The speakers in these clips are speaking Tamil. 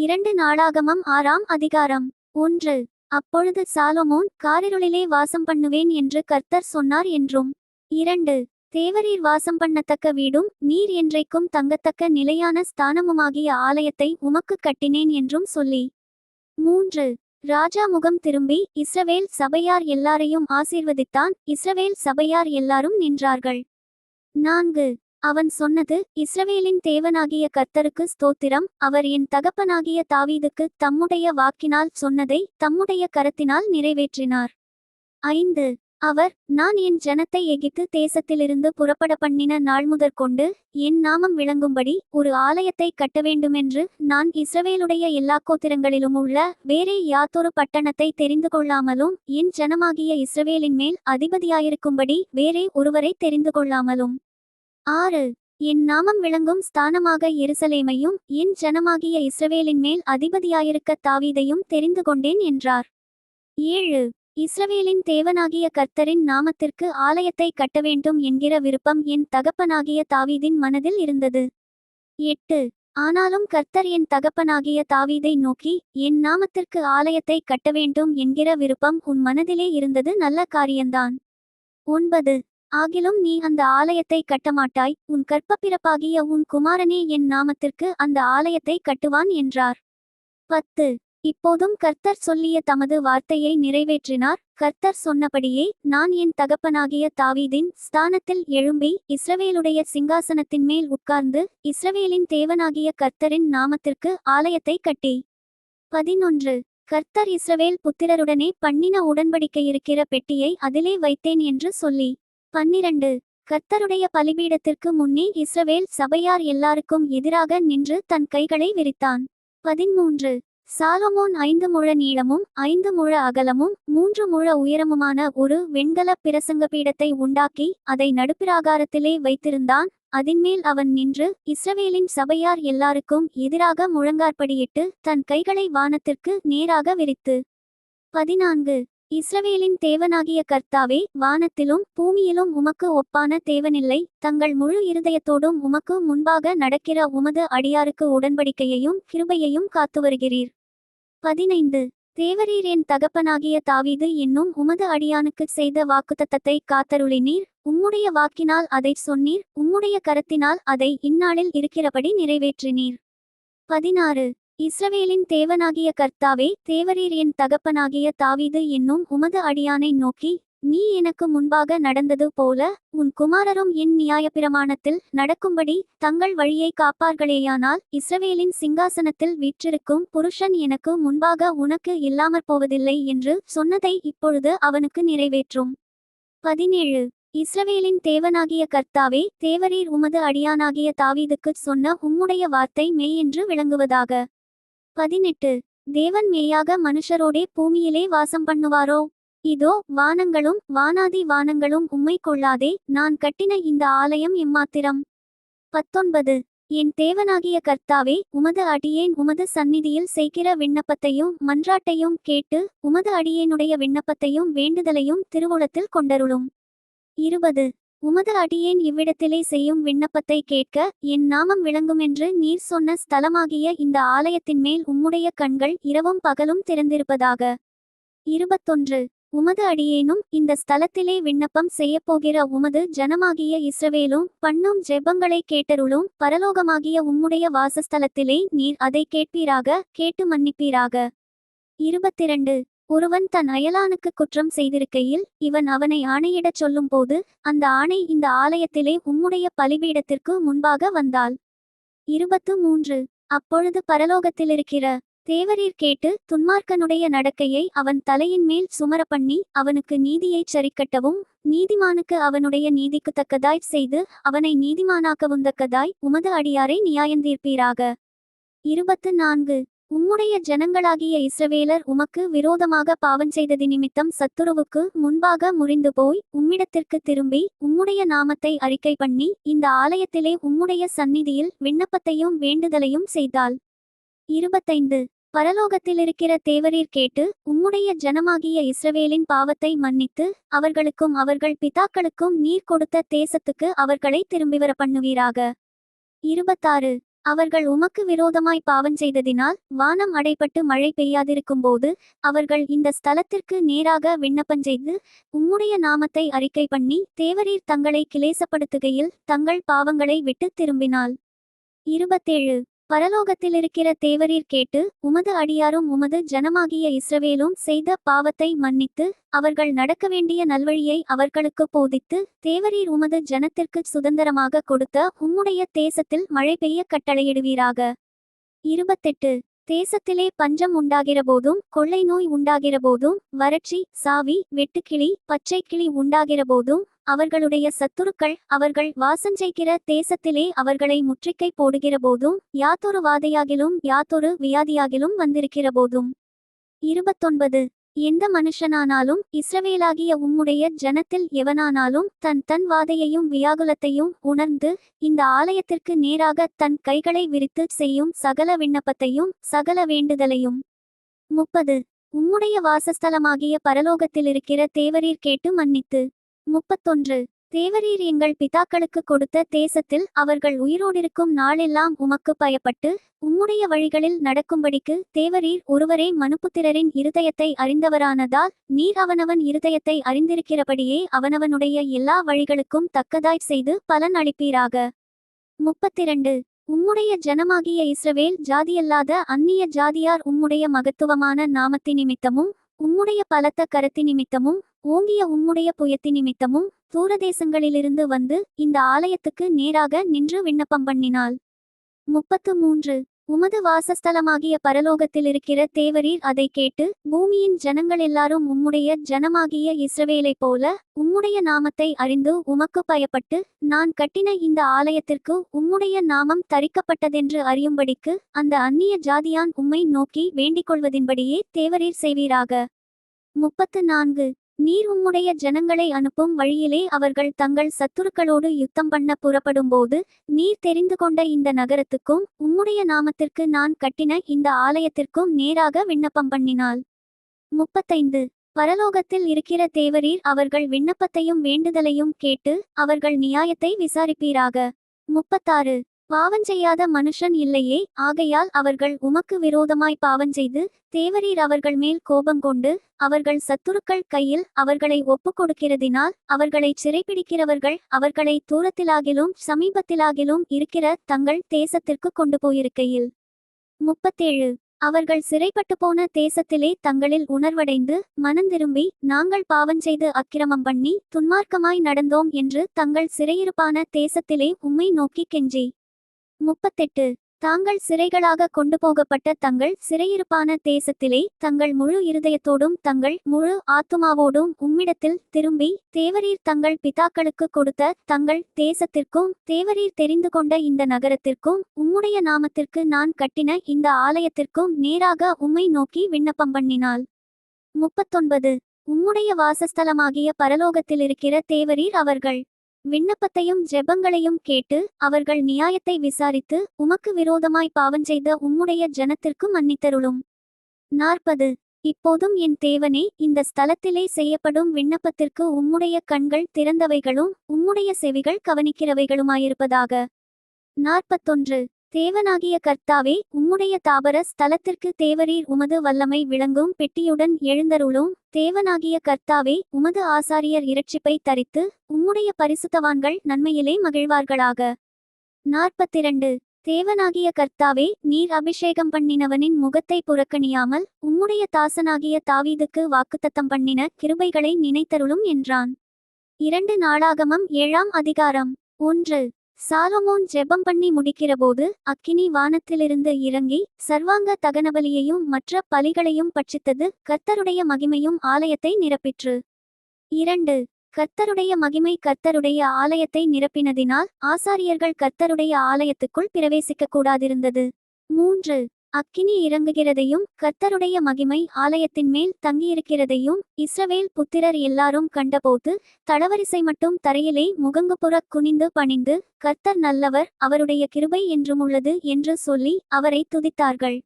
2 நாளாகமம் 6ஆம் அதிகாரம் 1. அப்பொழுது சாலொமோன், காரிருளிலே வாசம் பண்ணுவேன் என்று கர்த்தர் சொன்னார் என்றும், 2. தேவரீர் வாசம் பண்ணத்தக்க வீடும் நீர் என்றைக்கும் தங்கத்தக்க நிலையான ஸ்தானமுமாகிய ஆலயத்தை உமக்குக் கட்டினேன் என்றும் சொல்லி, 3. ராஜா முகம் திரும்பி இஸ்ரவேல் சபையார் எல்லாரையும் ஆசீர்வதித்தான். இஸ்ரவேல் சபையார் எல்லாரும் நின்றார்கள். 4. அவன் சொன்னது, இஸ்ரவேலின் தேவனாகிய கர்த்தருக்கு ஸ்தோத்திரம். அவர் என் தகப்பனாகிய தாவீதுக்கு தம்முடைய வாக்கினால் சொன்னதை தம்முடைய கரத்தினால் நிறைவேற்றினார். 5. அவர், நான் என் ஜனத்தை எகிப்து தேசத்திலிருந்து புறப்பட பண்ணின நாள் முதற்கொண்டு என் நாமம் விளங்கும்படி ஒரு ஆலயத்தை கட்டவேண்டுமென்று நான் இஸ்ரவேலுடைய எல்லா கோத்திரங்களிலும் உள்ள வேறே யாதொரு பட்டணத்தை தெரிந்து கொள்ளாமலும் என் ஜனமாகிய இஸ்ரவேலின் மேல் அதிபதியாயிருக்கும்படி வேறே ஒருவரை தெரிந்து கொள்ளாமலும், 6. என் நாமம் விளங்கும் ஸ்தானமாக எருசலேமையும் என் ஜனமாகிய இஸ்ரவேலின் மேல் அதிபதியாயிருக்க தாவீதையும் தெரிந்து கொண்டேன் என்றார். 7. இஸ்ரவேலின் தேவனாகிய கர்த்தரின் நாமத்திற்கு ஆலயத்தை கட்டவேண்டும் என்கிற விருப்பம் என் தகப்பனாகிய தாவீதின் மனதில் இருந்தது. 8. ஆனாலும் கர்த்தர் என் தகப்பனாகிய தாவீதை நோக்கி, என் நாமத்திற்கு ஆலயத்தை கட்டவேண்டும் என்கிற விருப்பம் உன் மனதிலே இருந்தது நல்ல காரியந்தான். 9. ஆகிலும் நீ அந்த ஆலயத்தை கட்டமாட்டாய், உன் கர்ப்பப்பிறப்பாகிய உன் குமாரனே என் நாமத்திற்கு அந்த ஆலயத்தை கட்டுவான் என்றார். 10. இப்போதும் கர்த்தர் சொல்லிய தமது வார்த்தையை நிறைவேற்றினார். கர்த்தர் சொன்னபடியே நான் என் தகப்பனாகிய தாவீதின் ஸ்தானத்தில் எழும்பி இஸ்ரவேலுடைய சிங்காசனத்தின் மேல் உட்கார்ந்து இஸ்ரவேலின் தேவனாகிய கர்த்தரின் நாமத்திற்கு ஆலயத்தை கட்டி. 11. கர்த்தர் இஸ்ரவேல் புத்திரருடனே பண்ணின உடன்படிக்கையிருக்கிற பெட்டியை அதிலே வைத்தேன் என்று சொல்லி. 12. கர்த்தருடைய பலிபீடத்திற்கு முன்னே இஸ்ரவேல் சபையார் எல்லாருக்கும் எதிராக நின்று தன் கைகளை விரித்தான். 13. சாலொமோன் 5 முழ நீளமும் 5 முழ அகலமும் 3 முழ உயரமுமான ஒரு வெண்கல பிரசங்க பீடத்தை உண்டாக்கி அதை நடுப்பிராகாரத்திலே வைத்திருந்தான். அதின்மேல் அவன் நின்று இஸ்ரவேலின் சபையார் எல்லாருக்கும் எதிராக முழங்காற்படியிட்டு தன் கைகளை வானத்திற்கு நேராக விரித்து, 14. இஸ்ரவேலின் தேவனாகிய கர்த்தாவே, வானத்திலும் பூமியிலும் உமக்கு ஒப்பான தேவனில்லை. தங்கள் முழு இருதயத்தோடும் உமக்கு முன்பாக நடக்கிற உமது அடியாருக்கு உடன்படிக்கையையும் கிருபையையும் காத்து வருகிறீர். 15. தேவரீர் என் தகப்பனாகிய தாவீது என்னும் உமது அடியானுக்குச் செய்த வாக்குத்தத்தத்தை காத்தருளினீர். உம்முடைய வாக்கினால் அதைச் சொன்னீர். உம்முடைய கரத்தினால் அதை இந்நாளில் இருக்கிறபடி நிறைவேற்றினீர். 16. இஸ்ரவேலின் தேவனாகிய கர்த்தாவே, தேவரீர் என் தகப்பனாகிய தாவீது என்னும் உமது அடியானை நோக்கி, நீ எனக்கு முன்பாக நடந்தது போல உன் குமாரரும் என் நியாயப்பிரமாணத்தில் நடக்கும்படி தங்கள் வழியை காப்பார்களேயானால் இஸ்ரவேலின் சிங்காசனத்தில் வீற்றிருக்கும் புருஷன் எனக்கு முன்பாக உனக்கு இல்லாமற் போவதில்லை என்று சொன்னதை இப்பொழுது அவனுக்கு நிறைவேற்றும். 17. இஸ்ரவேலின் தேவனாகிய கர்த்தாவே, தேவரீர் உமது அடியானாகிய தாவீதுக்குச் சொன்ன உம்முடைய வார்த்தை மெய் என்று விளங்குவதாக. 18. தேவன் மேயாக மனுஷரோடே பூமியிலே வாசம் பண்ணுவாரோ? இதோ, வானங்களும் வானாதி வானங்களும் உம்மை கொள்ளாதே. நான் கட்டின இந்த ஆலயம் எம்மாத்திரம்? 19. என் தேவனாகிய கர்த்தாவே, உமது அடியேன் உமது சந்நிதியில் செய்கிற விண்ணப்பத்தையும் மன்றாட்டையும் கேட்டு உமது அடியேனுடைய விண்ணப்பத்தையும் வேண்டுதலையும் திருவுளத்தில் கொண்டருளும். 20. உமது அடியேன் இவ்விடத்திலே செய்யும் விண்ணப்பத்தை கேட்க என் நாமம் விளங்குமென்று நீர் சொன்ன ஸ்தலமாகிய இந்த ஆலயத்தின் மேல் உம்முடைய கண்கள் இரவும் பகலும் திறந்திருப்பதாக. 21. உமது அடியேனும் இந்த ஸ்தலத்திலே விண்ணப்பம் செய்யப்போகிற உமது ஜனமாகிய இஸ்ரவேலும் பண்ணும் ஜெபங்களை கேட்டருளும். பரலோகமாகிய உம்முடைய வாசஸ்தலத்திலே நீர் அதை கேட்பீராக, கேட்டு மன்னிப்பீராக. 22. ஒருவன் தன் அயலானுக்கு குற்றம் செய்திருக்கையில் இவன் அவனை ஆணையிடச் சொல்லும்போது அந்த ஆணை இந்த ஆலயத்திலே உம்முடைய பலிபீடத்திற்கு முன்பாக வந்தாள். 23. அப்பொழுது பரலோகத்திலிருக்கிற தேவரீர் கேட்டு துன்மார்க்கனுடைய நடக்கையை அவன் தலையின் மேல் சுமரப்பண்ணி அவனுக்கு நீதியைச் சரிக்கட்டவும் நீதிமானுக்கு அவனுடைய நீதிக்குத்தக்கதாய் செய்து அவனை நீதிமானாக்கவுந்தக்கதாய் உமது அடியாரை நியாயந்தீர்ப்பீராக. 24. உம்முடைய ஜனங்களாகிய இஸ்ரவேலர் உமக்கு விரோதமாக பாவஞ்செய்ததி நிமித்தம் சத்துருவுக்கு முன்பாக முறிந்து போய் உம்மிடத்திற்கு திரும்பி உம்முடைய நாமத்தை அறிக்கை பண்ணி இந்த ஆலயத்திலே உம்முடைய சந்நிதியில் விண்ணப்பத்தையும் வேண்டுதலையும் செய்தாள். 25. பரலோகத்திலிருக்கிற தேவரீர் கேட்டு உம்முடைய ஜனமாகிய இஸ்ரவேலின் பாவத்தை மன்னித்து அவர்களுக்கும் அவர்கள் பிதாக்களுக்கும் நீர் கொடுத்த தேசத்துக்கு அவர்களை திரும்பிவர பண்ணுவீராக. 26. அவர்கள் உமக்கு விரோதமாய் பாவஞ்செய்ததினால் வானம் அடைபட்டு மழை பெய்யாதிருக்கும்போது அவர்கள் இந்த ஸ்தலத்திற்கு நேராக விண்ணப்பஞ்செய்து உம்முடைய நாமத்தை அறிக்கை பண்ணி தேவரீர் தங்களை கிளேசப்படுத்துகையில் தங்கள் பாவங்களை விட்டு திரும்பினால். 27. பரலோகத்திலிருக்கிற தேவரீர் கேட்டு உமது அடியாரும் உமது ஜனமாகிய இஸ்ரவேலும் செய்த பாவத்தை மன்னித்து அவர்கள் நடக்க வேண்டிய நல்வழியை அவர்களுக்கு போதித்து தேவரீர் உமது ஜனத்திற்கு சுதந்திரமாக கொடுத்த உம்முடைய தேசத்தில் மழை பெய்ய கட்டளையிடுவீராக. 28. தேசத்திலே பஞ்சம் உண்டாகிறபோதும் கொள்ளை நோய் உண்டாகிறபோதும் வறட்சி சாவி வெட்டுக்கிளி பச்சைக்கிளி உண்டாகிறபோதும் அவர்களுடைய சத்துருக்கள் அவர்கள் வாசஞ்செய்கிற தேசத்திலே அவர்களை முற்றுகை போடுகிறபோதும் யாதொரு வாதையாகிலும் யாதொரு வியாதியாகிலும் வந்திருக்கிறபோதும். 29. எந்த மனுஷனானாலும் இஸ்ரவேலாகிய உம்முடைய ஜனத்தில் எவனானாலும் தன் வாதையையும் வியாகுலத்தையும் உணர்ந்து இந்த ஆலயத்திற்கு நேராக தன் கைகளை விரித்து செய்யும் சகல விண்ணப்பத்தையும் சகல வேண்டுதலையும். 30. உம்முடைய வாசஸ்தலமாகிய பரலோகத்திலிருக்கிற தேவரீர் கேட்டு மன்னித்து. 31. தேவரீர் எங்கள் பிதாக்களுக்கு கொடுத்த தேசத்தில் அவர்கள் உயிரோடிருக்கும் நாளெல்லாம் உமக்கு பயப்பட்டு உம்முடைய வழிகளில் நடக்கும்படிக்கு தேவரீர் ஒருவரே மனுபுத்திரரின் இருதயத்தை அறிந்தவரானதால் நீர் அவனவன் இருதயத்தை அறிந்திருக்கிறபடியே அவனவனுடைய எல்லா வழிகளுக்கும் தக்கதாய் செய்து பலன் அளிப்பீராக. 32. உம்முடைய ஜனமாகிய இஸ்ரவேல் ஜாதியல்லாத அந்நிய ஜாதியார் உம்முடைய மகத்துவமான நாமத்தி நிமித்தமும் உம்முடைய பலத்த கரத்தி நிமித்தமும் ஓங்கிய உம்முடைய புயத்தி நிமித்தமும் தூரதேசங்களிலிருந்து வந்து இந்த ஆலயத்துக்கு நேராக நின்று விண்ணப்பம் பண்ணினாள். 33. உமது வாசஸ்தலமாகிய பரலோகத்திலிருக்கிற தேவரீர் அதை கேட்டு பூமியின் ஜனங்கள் எல்லாரும் உம்முடைய ஜனமாகிய இஸ்ரவேலைப் போல உம்முடைய நாமத்தை அறிந்து உமக்கு பயப்பட்டு நான் கட்டின இந்த ஆலயத்திற்கு உம்முடைய நாமம் தரிக்கப்பட்டதென்று அறியும்படிக்கு அந்த அந்நிய ஜாதியான் உம்மை நோக்கி வேண்டிக்கொள்வதின்படியே தேவரீர் செய்வீராக. 34. நீர் உம்முடைய ஜனங்களை அனுப்பும் வழியிலே அவர்கள் தங்கள் சத்துருக்களோடு யுத்தம் பண்ண புறப்படும்போது நீர் தெரிந்து கொண்ட இந்த நகரத்துக்கும் உம்முடைய நாமத்திற்கு நான் கட்டின இந்த ஆலயத்திற்கும் நேராக விண்ணப்பம் பண்ணினாள். 35. பரலோகத்தில் இருக்கிற தேவரீர் அவர்கள் விண்ணப்பத்தையும் வேண்டுதலையும் கேட்டு அவர்கள் நியாயத்தை விசாரிப்பீராக. 36. பாவஞ்செய்யாத மனுஷன் இல்லையே, ஆகையால் அவர்கள் உமக்கு விரோதமாய் பாவஞ்செய்து தேவரீர் அவர்கள் மேல் கோபங்கொண்டு அவர்கள் சத்துருக்கள் கையில் அவர்களை ஒப்புக்கொடுக்கிறதினால் அவர்களை சிறைப்பிடிக்கிறவர்கள் அவர்களை தூரத்திலாகிலும் சமீபத்திலாகிலும் இருக்கிற தங்கள் தேசத்திற்கு கொண்டு போயிருக்கையில். 37. அவர்கள் சிறைப்பட்டு போன தேசத்திலே தங்களில் உணர்வடைந்து மனந்திரும்பி நாங்கள் பாவஞ்செய்து அக்கிரமம் பண்ணி துன்மார்க்கமாய் நடந்தோம் என்று தங்கள் சிறையிருப்பான தேசத்திலே உம்மை நோக்கி கெஞ்சி. 38. தாங்கள் சிறைகளாக கொண்டு போகப்பட்ட தங்கள் சிறையிருப்பான தேசத்திலே தங்கள் முழு இருதயத்தோடும் தங்கள் முழு ஆத்துமாவோடும் உம்மிடத்தில் திரும்பி தேவரீர் தங்கள் பிதாக்களுக்கு கொடுத்த தங்கள் தேசத்திற்கும் தேவரீர் தெரிந்து கொண்ட இந்த நகரத்திற்கும் உம்முடைய நாமத்திற்கு நான் கட்டின இந்த ஆலயத்திற்கும் நேராக உம்மை நோக்கி விண்ணப்பம் பண்ணினாள். 39. உம்முடைய வாசஸ்தலமாகிய பரலோகத்திலிருக்கிற தேவரீர் அவர்கள் விண்ணப்பத்தையும் ஜெபங்களையும் கேட்டு அவர்கள் நியாயத்தை விசாரித்து உமக்கு விரோதமாய் பாவஞ்செய்த உம்முடைய ஜனத்திற்கு மன்னித்தருளும். 40. இப்போதும் என் தேவனே, இந்த ஸ்தலத்திலே செய்யப்படும் விண்ணப்பத்திற்கு உம்முடைய கண்கள் திறந்தவைகளும் உம்முடைய செவிகள் கவனிக்கிறவைகளுமாயிருப்பதாக. 41. தேவனாகிய கர்த்தாவே, உம்முடைய தாபர ஸ்தலத்திற்கு தேவரீர் உமது வல்லமை விளங்கும் பெட்டியுடன் எழுந்தருளும். தேவனாகிய கர்த்தாவே, உமது ஆசாரியர் இரட்சிப்பை தரித்து உம்முடைய பரிசுத்தவான்கள் நன்மையிலே மகிழ்வார்களாக. 42. தேவனாகிய கர்த்தாவே, நீர் அபிஷேகம் பண்ணினவனின் முகத்தை புறக்கணியாமல் உம்முடைய தாசனாகிய தாவீதுக்கு வாக்குத்தத்தம் பண்ணின கிருபைகளை நினைத்தருளும் என்றான். 2 நாளாகமம் 7ஆம் அதிகாரம். 1. சாலமோன் ஜெபம் பண்ணி முடிக்கிறபோது அக்கினி வானத்திலிருந்து இறங்கி சர்வாங்க தகனபலியையும் மற்ற பலிகளையும் பட்சித்தது. கர்த்தருடைய மகிமையும் ஆலயத்தை நிரப்பிற்று. 2. கர்த்தருடைய மகிமை கர்த்தருடைய ஆலயத்தை நிரப்பினதினால் ஆசாரியர்கள் கர்த்தருடைய ஆலயத்துக்குள் பிரவேசிக்க கூடாதிருந்தது. 3. அக்கினி இறங்குகிறதையும் கர்த்தருடைய மகிமை ஆலயத்தின் மேல் தங்கியிருக்கிறதையும் இஸ்ரவேல் புத்திரர் எல்லாரும் கண்டபோது தளவரிசை மட்டும் தரையிலே முகங்குப்புற குனிந்து பணிந்து கர்த்தர் நல்லவர், அவருடைய கிருபை என்றும் உள்ளது என்று சொல்லி அவரை துதித்தார்கள்.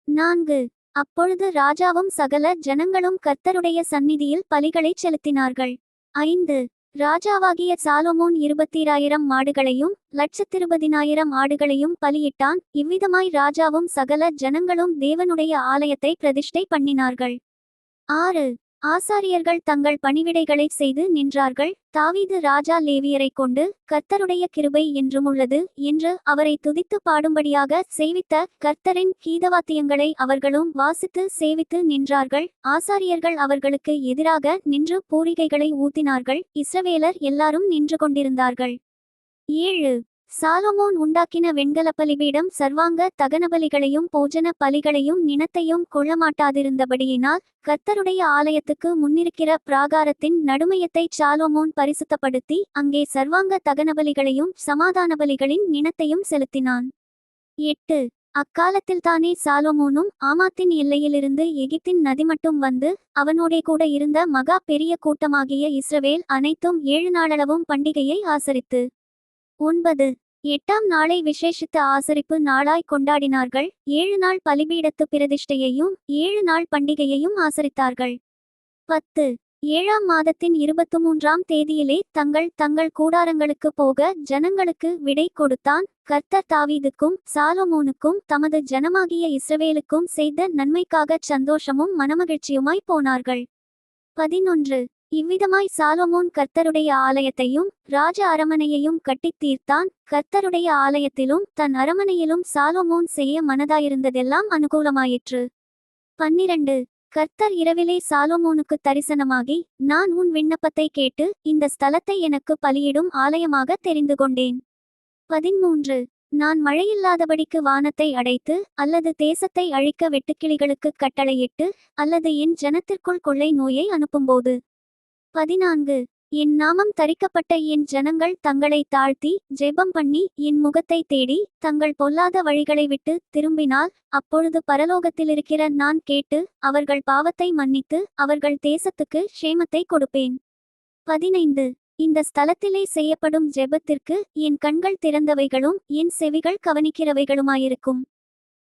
4. அப்பொழுது ராஜாவும் சகல ஜனங்களும் கர்த்தருடைய சந்நிதியில் பலிகளைச் செலுத்தினார்கள். 5. ராஜாவாகிய சாலொமோன் 20,000 மாடுகளையும் 1,20,000 ஆடுகளையும் பலியிட்டான். இவ்விதமாய் ராஜாவும் சகல ஜனங்களும் தேவனுடைய ஆலயத்தை பிரதிஷ்டை பண்ணினார்கள். 6. ஆசாரியர்கள் தங்கள் பணிவிடைகளை செய்து நின்றார்கள். தாவீது ராஜா லேவியரை கொண்டு கர்த்தருடைய கிருபை என்றுமுள்ளது என்று அவரை துதித்து பாடும்படியாக செய்வித்த கர்த்தரின் கீதவாத்தியங்களை அவர்களும் வாசித்து சேவித்து நின்றார்கள். ஆசாரியர்கள் அவர்களுக்கு எதிராக நின்று பூரிகைகளை ஊத்தினார்கள். இஸ்ரவேலர் எல்லாரும் நின்று கொண்டிருந்தார்கள். 7. சாலொமோன் உண்டாக்கின வெண்கல பலிபீடம் சர்வாங்க தகனபலிகளையும் போஜன பலிகளையும் நினத்தையும் கொள்ளமாட்டாதிருந்தபடியினால் கர்த்தருடைய ஆலயத்துக்கு முன்னிருக்கிற பிராகாரத்தின் நடுமையத்தை சாலொமோன் பரிசுத்தப்படுத்தி அங்கே சர்வாங்க தகனபலிகளையும் சமாதான பலிகளின் நினத்தையும் செலுத்தினான். 8. அக்காலத்தில்தானே சாலொமோனும் ஆமாத்தின் எல்லையிலிருந்து எகிப்தின் நதி மட்டும் வந்து அவனோடே கூட இருந்த மகா பெரிய கூட்டமாகிய இஸ்ரவேல் அனைத்தும் 7 நாளளவும் பண்டிகையை ஆசரித்து 9. 8ஆம் நாளை விசேஷித்த ஆசரிப்பு நாளாய் கொண்டாடினார்கள். 7 நாள் பலிபீடத்து பிரதிஷ்டையையும் 7 நாள் பண்டிகையையும் ஆசரித்தார்கள். 10. 7ஆம் மாதத்தின் 23ஆம் தேதியிலே தங்கள் கூடாரங்களுக்கு போக ஜனங்களுக்கு விடை கொடுத்தான். கர்த்தர் தாவீதுக்கும் சாலொமோனுக்கும் தமது ஜனமாகிய இஸ்ரவேலுக்கும் செய்த நன்மைக்காக சந்தோஷமும் மனமகிழ்ச்சியுமாய் போனார்கள். 11. இவ்விதமாய் சாலொமோன் கர்த்தருடைய ஆலயத்தையும் ராஜ அரமனையையும் கட்டித் தீர்த்தான். கர்த்தருடைய ஆலயத்திலும் தன் அரமனையிலும் சாலொமோன் செய்ய மனதாயிருந்ததெல்லாம் அனுகூலமாயிற்று. 12. கர்த்தர் இரவிலே சாலொமோனுக்கு தரிசனமாகி, நான் உன் விண்ணப்பத்தை கேட்டு இந்த ஸ்தலத்தை எனக்கு பலியிடும் ஆலயமாக தெரிந்து கொண்டேன். 13. நான் மழையில்லாதபடிக்கு வானத்தை அடைத்து அல்லது தேசத்தை அழிக்க வெட்டுக்கிளிகளுக்கு கட்டளையிட்டு அல்லது என் ஜனத்திற்குள் கொள்ளை நோயை அனுப்பும்போது. 14. என் நாமம் தரிக்கப்பட்ட என் ஜனங்கள் தங்களை தாழ்த்தி ஜெபம் பண்ணி என் முகத்தை தேடி தங்கள் பொல்லாத வழிகளை விட்டு திரும்பினால் அப்பொழுது பரலோகத்திலிருக்கிற நான் கேட்டு அவர்கள் பாவத்தை மன்னித்து அவர்கள் தேசத்துக்கு க்ஷேமத்தை கொடுப்பேன். 15. இந்த ஸ்தலத்திலே செய்யப்படும் ஜெபத்திற்கு என் கண்கள் திறந்தவைகளும் என் செவிகள் கவனிக்கிறவைகளுமாயிருக்கும்.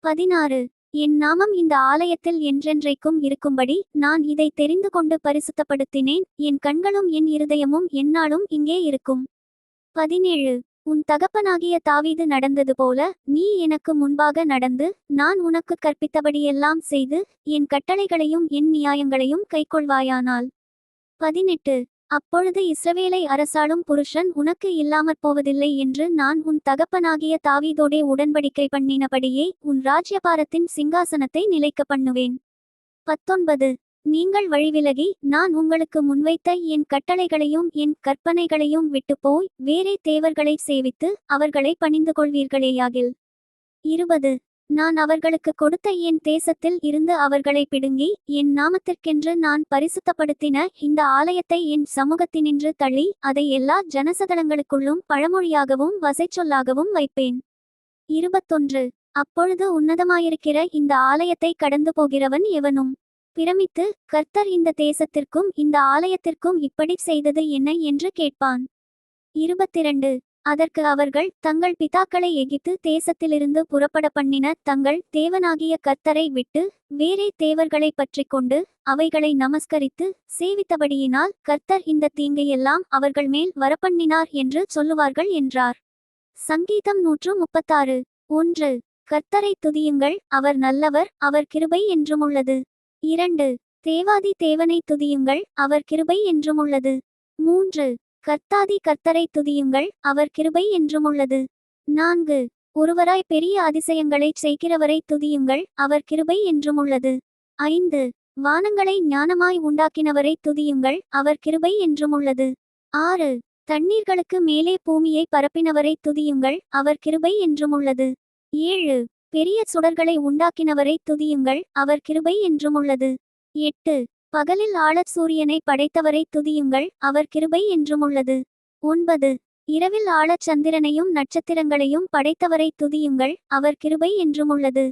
16. என் நாமம் இந்த ஆலயத்தில் என்றென்றைக்கும் இருக்கும்படி நான் இதை தெரிந்து கொண்டு பரிசுத்தப்படுத்தினேன். என் கண்களும் என் இருதயமும் எந்நாளும் இங்கே இருக்கும். 17. உன் தகப்பனாகிய தாவீது நடந்தது போல நீ எனக்கு முன்பாக நடந்து நான் உனக்கு கற்பித்தபடியெல்லாம் செய்து என் கட்டளைகளையும் என் நியாயங்களையும் கைக்கொள்வாயானால். 18. அப்பொழுது இஸ்ரவேலை அரசாளும் புருஷன் உனக்கு இல்லாமற் போவதில்லை என்று நான் உன் தகப்பனாகிய தாவீதோடே உடன்படிக்கை பண்ணினபடியே உன் ராஜ்யபாரத்தின் சிங்காசனத்தை நிலைக்க பண்ணுவேன். 19. நீங்கள் வழிவிலகி நான் உங்களுக்கு முன்வைத்த என் கட்டளைகளையும் என் கற்பனைகளையும் விட்டுப்போய் வேறே தேவர்களை சேவித்து அவர்களை பணிந்து கொள்வீர்களேயாகில். 20. நான் அவர்களுக்கு கொடுத்த என் தேசத்தில் இருந்து அவர்களை பிடுங்கி என் நாமத்திற்கென்று நான் பரிசுத்தப்படுத்தின இந்த ஆலயத்தை என் சமூகத்தினின்று தள்ளி அதை எல்லா ஜனசதலங்களுக்குள்ளும் பழமொழியாகவும் வசைச்சொல்லாகவும் வைப்பேன். 21. அப்பொழுது உன்னதமாயிருக்கிற இந்த ஆலயத்தை கடந்து போகிறவன் எவனும் பிரமித்து கர்த்தர் இந்த தேசத்திற்கும் இந்த ஆலயத்திற்கும் இப்படி செய்தது என்ன என்று கேட்பான். 22. அதற்கு அவர்கள் தங்கள் பிதாக்களை எகிப்து தேசத்திலிருந்து புறப்பட பண்ணின தங்கள் தேவனாகிய கர்த்தரை விட்டு வேறே தேவர்களை பற்றி கொண்டு அவைகளை நமஸ்கரித்து சேவித்தபடியினால் கர்த்தர் இந்த தீங்கையெல்லாம் அவர்கள் மேல் வரப்பண்ணினார் என்று சொல்லுவார்கள் என்றார். சங்கீதம் 136. 1. கர்த்தரை துதியுங்கள், அவர் நல்லவர், அவர் கிருபை என்றுமுள்ளது. 2. தேவாதி தேவனை துதியுங்கள், அவர் கிருபை என்றுமுள்ளது. 3. கர்த்தாதி கர்த்தரை துதியுங்கள், அவர் கிருபை என்றுமுள்ளது. 4. ஒருவராய் பெரிய அதிசயங்களைச் செய்கிறவரை துதியுங்கள், அவர் கிருபை என்றுமுள்ளது. 5. வானங்களை ஞானமாய் உண்டாக்கினவரை துதியுங்கள், அவர் கிருபை என்றுமுள்ளது. 6. தண்ணீர்களுக்கு மேலே பூமியை பரப்பினவரை துதியுங்கள், அவர் கிருபை என்றுமுள்ளது. 7. பெரிய சுடர்களை உண்டாக்கினவரை துதியுங்கள், அவர் கிருபை என்றுமுள்ளது. 8. பகலில் ஆழச் சூரியனை படைத்தவரை துதியுங்கள், அவர் கிருபை என்றுமுள்ளது. 9. இரவில் ஆழச் சந்திரனையும் நட்சத்திரங்களையும் படைத்தவரை துதியுங்கள், அவர் கிருபை என்றுமுள்ளது.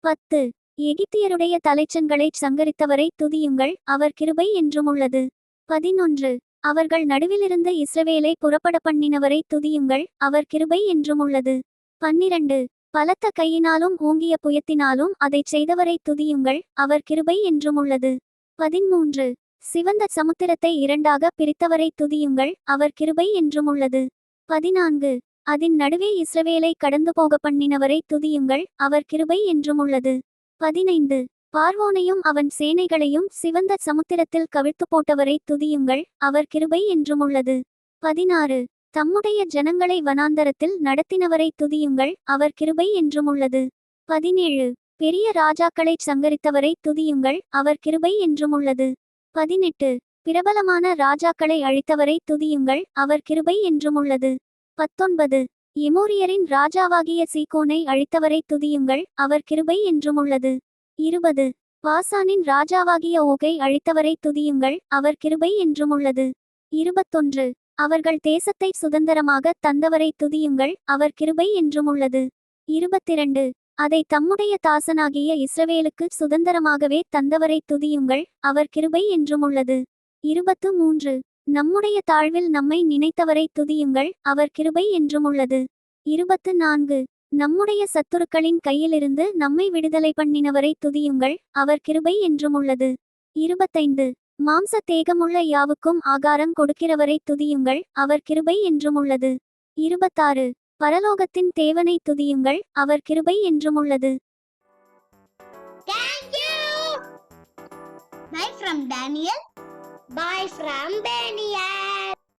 10. எகிப்தியருடைய தலைச்சன்களைச் சங்கரித்தவரை துதியுங்கள், அவர் கிருபை என்றுமுள்ளது. 11. அவர்கள் நடுவிலிருந்து இஸ்ரவேலை புறப்பட பண்ணினவரை துதியுங்கள், அவர் கிருபை என்றுமுள்ளது. 12. பலத்த கையினாலும் ஓங்கிய புயத்தினாலும் அதைச் செய்தவரை துதியுங்கள், அவர் கிருபை என்றுமுள்ளது. 13. சிவந்த சமுத்திரத்தை இரண்டாக பிரித்தவரை துதியுங்கள், அவர் கிருபை என்றும் உள்ளது. 14 அதின் நடுவே இஸ்ரவேலை கடந்து போக பண்ணினவரை துதியுங்கள், அவர் கிருபை என்றும் உள்ளது. 15 பார்வோனையும் அவன் சேனைகளையும் சிவந்த சமுத்திரத்தில் கவிழ்த்து போட்டவரை துதியுங்கள், அவர் கிருபை என்றும் உள்ளது. 16 தம்முடைய ஜனங்களை வனாந்தரத்தில் நடத்தினவரை துதியுங்கள், அவர் கிருபை என்றும் உள்ளது. 17 பெரிய ராஜாக்களை சங்கரித்தவரை துதியுங்கள், அவர் கிருபை என்றும் உள்ளது. 18 பிரபலமான ராஜாக்களை அழித்தவரை துதியுங்கள், அவர் கிருபை என்றும் உள்ளது. 19 எமோரியரின் ராஜாவாகிய சீகோனை அழித்தவரை துதியுங்கள், அவர் கிருபை என்றும் உள்ளது. 20 பாசானின் ராஜாவாகிய ஓகை அழித்தவரை துதியுங்கள், அவர் கிருபை என்றும் உள்ளது. 21 அவர்கள் தேசத்தை சுதந்திரமாக தந்தவரை துதியுங்கள், அவர் கிருபை என்றும் உள்ளது. 22 அதை தம்முடைய தாசனாகிய இஸ்ரவேலுக்கு சுதந்திரமாகவே தந்தவரை துதியுங்கள், அவர் கிருபை என்றும் உள்ளது. 23 நம்முடைய தாழ்வில் நம்மை நினைத்தவரை துதியுங்கள், அவர் கிருபை என்றும் உள்ளது. 24 நம்முடைய சத்துருக்களின் கையிலிருந்து நம்மை விடுதலை பண்ணினவரை துதியுங்கள், அவர் கிருபை என்றும் உள்ளது. 25 மாம்ச தேகமுள்ள யாவுக்கும் ஆகாரம் கொடுக்கிறவரை துதியுங்கள், அவர் கிருபை என்றும் உள்ளது. 26 பரலோகத்தின் தேவனை துதியுங்கள், அவர் கிருபை என்றும் உள்ளது. Thank you. Bye from Daniel. Bye from Daniel.